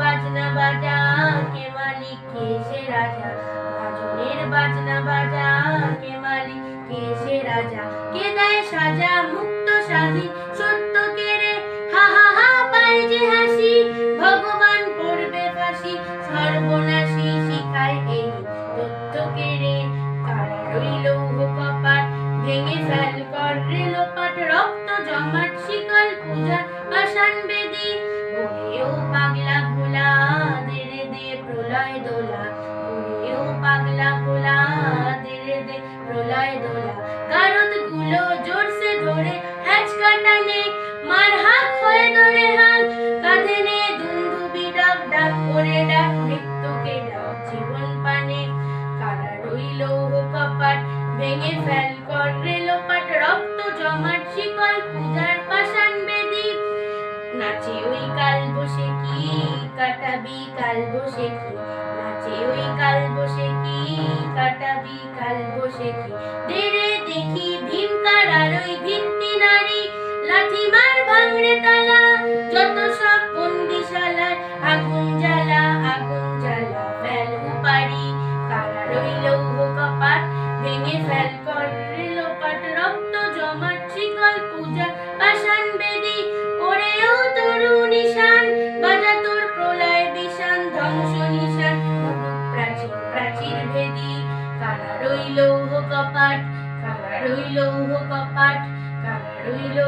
বাজনা বাজা, কে মালিক কে সে রাজা। গাজনের বাজনা বাজা, কে মালিক কে সে রাজা। কে দেয় সাজা মুক্ত স্বাধীন সত্য কেড়ে, হা হা হা পায় যে হাসি। ভগবান পড়বে ফাঁসি, সর্বনাশী শিখায় এই তথ্য কেড়ে। কারা রইল কপাট, ভেঙে ফেল কর রেলোপাট। রক্ত জমাট শিকল পূজা পাষাণ বেদী। ওরেও পাগলা ভোলা, দে রে দে প্রলয় দোলা। ওরেও পাগলা ভোলা, দে রে দে প্রলয় দোলা। গারদ গুলো জোরসে ধরে হ্যাচকা টানে, মার হাত হয়ে ধরে হাত কাঁধে নে। দুন্দুবি ডাক ডাক করে ডাক, মৃত্যুকে ডাক জীবন পানে। কারা রইল কপাট, ভেঙে ফেল কর রেলোপাট। রক্ত জমাট শিকল পূজার পাষাণ বেদী। নাচে ওই কাল বসে কি, কাটাবি কাল বসে কি। নাচে ওই কাল বসে কি, কাটাবি কাল বসে কি। দে রে দেখি ভীমকার আর ওই ভিত্তি নারী। লাঠি মার ভাঙড়ে তালা, যত সব বন্দিশালায়। আগুন জ্বালা আগুন জ্বালা, ফেল উপাড়ি। কারা রইল কপাট, ভেঙে ফেল কর রেলোপাট। রক্ত জমাট শিকল পূজা পাষাণ বেদী। ওরেও তরু নিশান, বাজা তোর প্রলয় বিষান। ধ্বংস নিশান উড়ুক প্রাচীর প্রাচীর ভেদী। কারা রইল কপাট, কারা রইল কপাট, কারা রইল